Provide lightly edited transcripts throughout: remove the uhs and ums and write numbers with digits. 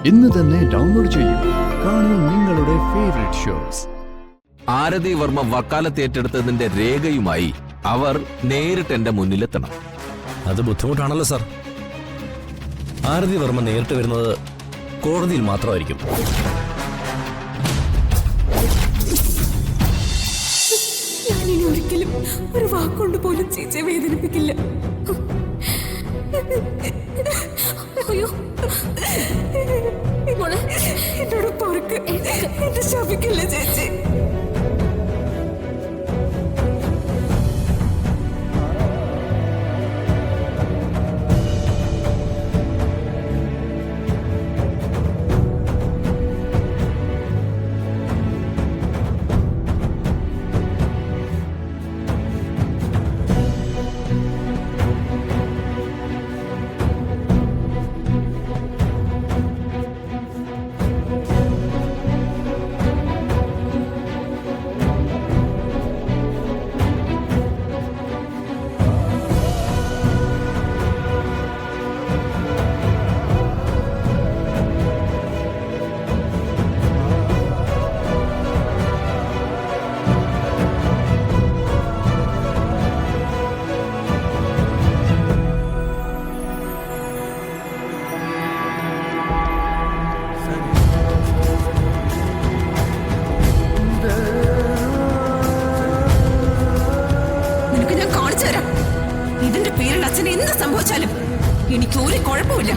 ഇന്ന് തന്നെ ഡൗൺലോഡ് ചെയ്യൂ. കാണൂ നിങ്ങളുടെ ഫേവറേറ്റ് ഷോസ്. ആരതി വർമ്മ വക്കാലത്ത് ഏറ്റെടുത്തതിന്റെ രേഖയുമായി അവർ നേരിട്ട് എന്റെ മുന്നിലെത്തണം. അത് ബുദ്ധിമുട്ടാണല്ലോ സാർ. ആരതി വർമ്മ നേരിട്ട് വരുന്നത് കോടതിയിൽ മാത്രമായിരിക്കും. ഞാനിനി ഒരിക്കലും ഒരു വാക്കുകൊണ്ട് പോലും ചേച്ചിയെ വേദനിപ്പിക്കില്ല. അയ്യോ, എന്നോട് പൊറുക്ക്, എന്നെ ശപിക്കില്ല ചേച്ചി. ഇതിന്റെ പേരിൽ അച്ഛന് എന്ത് സംഭവിച്ചാലും എനിക്ക് ഒരു കുഴപ്പമില്ല.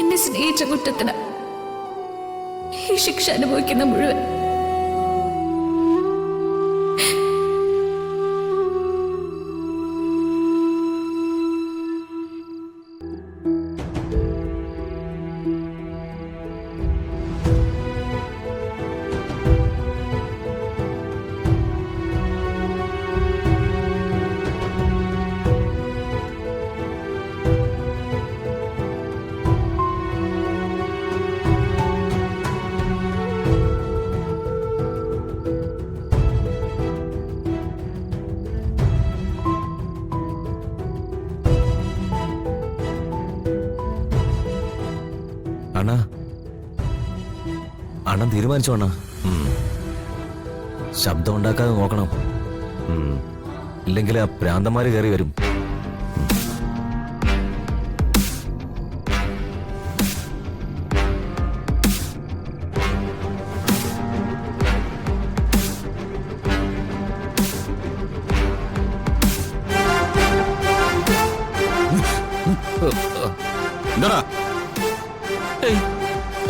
എന്നെ സ്നേഹിച്ച കുറ്റത്തിന് ഈ ശിക്ഷ അനുഭവിക്കുന്ന മുഴുവൻ അണ്ണൻ തീരുമാനിച്ചോ അണ്ണ? ശബ്ദം ഉണ്ടാക്കാതെ നോക്കണം, ഇല്ലെങ്കിൽ ആ പ്രാന്തന്മാര് കയറി വരും.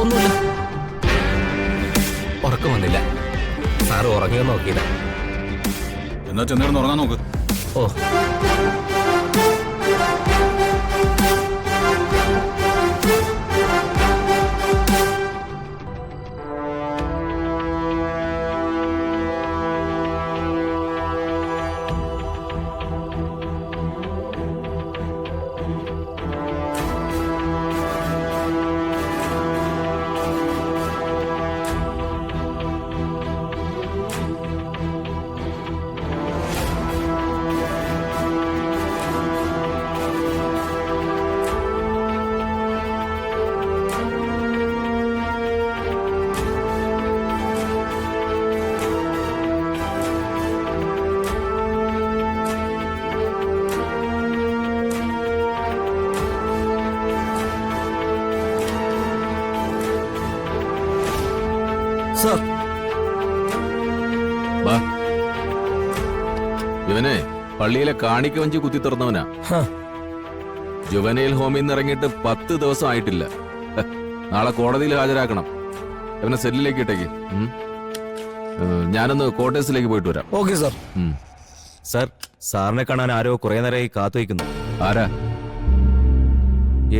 ഒന്നുമില്ല, ഉറക്കം വന്നില്ല. സാറ് ഉറങ്ങിയെന്ന് നോക്കിയില്ല. എന്നാ ചെന്നിരുന്ന് ഉറങ്ങാൻ നോക്ക്. ഓ, സാർ. വാ. ഇവനെ പള്ളിയിലെ കാണിക്ക വഞ്ചി കുത്തി തുറന്നവനാ. ജുവനൈൽ ഹോമിൽ നിന്ന് ഇറങ്ങിയിട്ട് 10 ദിവസം ആയിട്ടില്ല. നാളെ കോടതിയിൽ ഹാജരാക്കണം. ഇവനെ സെല്ലിലേക്ക് ഇട്ടേക്ക്. ഞാനൊന്ന് ക്വാർട്ടേഴ്സിലേക്ക് പോയിട്ട് വരാം. Okay sir. സാർ, സാറിനെ കാണാൻ ആരോ കുറെ നേരമായി കാത്തു വയ്ക്കുന്നു. ആരാ?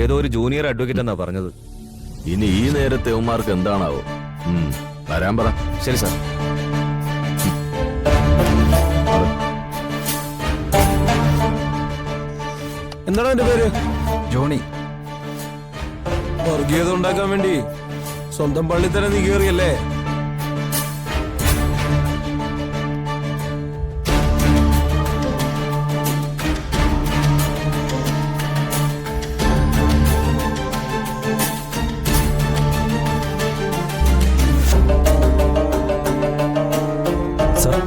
ഏതോ ഒരു ജൂനിയർ അഡ്വക്കേറ്റ് എന്നാ പറഞ്ഞത്. ഇനി ഈ നേരത്തെ ഉമ്മാർക്ക് എന്താണാവോ? വരാൻ പറ. ശരി സാർ. എന്താണ് എന്റെ പേര്? ജോണി. വർഗീയത ഉണ്ടാക്കാൻ വേണ്ടി സ്വന്തം പള്ളി തന്നെ നീ കയറിയല്ലേ? സാർ,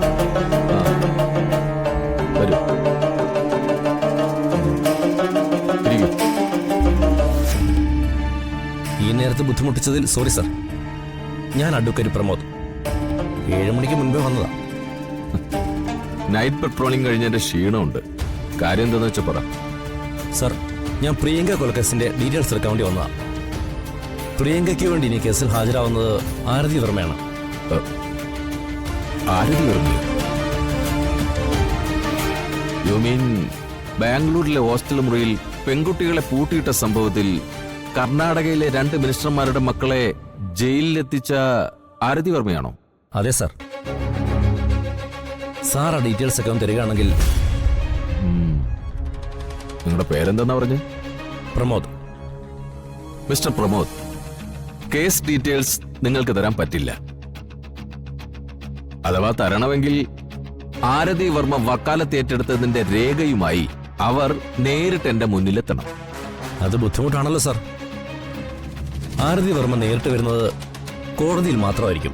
വരൂ. ഇരിക്കൂ. ഈ നേരത്തെ ബുദ്ധിമുട്ടിച്ചതിൽ സോറി സാർ. ഞാൻ അഡ്വക്കേറ്റ് പ്രമോദ്. 7 മണിക്ക് മുൻപേ വന്നതാ. നൈറ്റ് പെട്രോളിംഗ് കഴിഞ്ഞതിന്റെ ക്ഷീണമുണ്ട്. കാര്യം എന്താന്ന് വെച്ചാ പറ. സാർ, ഞാൻ പ്രിയങ്ക കൊലക്കേസിന്റെ ഡീറ്റെയിൽസ് എടുക്കാൻ വേണ്ടി വന്നതാ. പ്രിയങ്കയ്ക്ക് വേണ്ടി ഇനി കേസിൽ ഹാജരാവുന്നത് ആരതി വർമ്മയാണ്. ആരതി വർമ്മ? യു മീൻ ബാംഗ്ലൂരിലെ ഹോസ്റ്റൽ മുറിയിൽ പെൺകുട്ടികളെ പൂട്ടിയിട്ട സംഭവത്തിൽ കർണാടകയിലെ 2 മിനിസ്റ്റർമാരുടെ മക്കളെ ജയിലിലെത്തിച്ച ആരതി വർമ്മയാണോ? അതെ സാർ. സാർ ആ ഡീറ്റെയിൽസ് ഒക്കെ ഒന്ന് തരികയാണെങ്കിൽ. നിങ്ങളുടെ പേരെന്താ പറഞ്ഞു? Pramod. Mister Pramod, case details നിങ്ങൾക്ക് തരാൻ പറ്റില്ല. അഥവാ തരണമെങ്കിൽ ആരതി വർമ്മ വക്കാലത്ത് ഏറ്റെടുത്തതിന്റെ രേഖയുമായി അവർ നേരിട്ട് എന്റെ മുന്നിലെത്തണം. അത് ബുദ്ധിമുട്ടാണല്ലോ സാർ. ആരതി വർമ്മ നേരിട്ട് വരുന്നത് കോടതിയിൽ മാത്രമായിരിക്കും.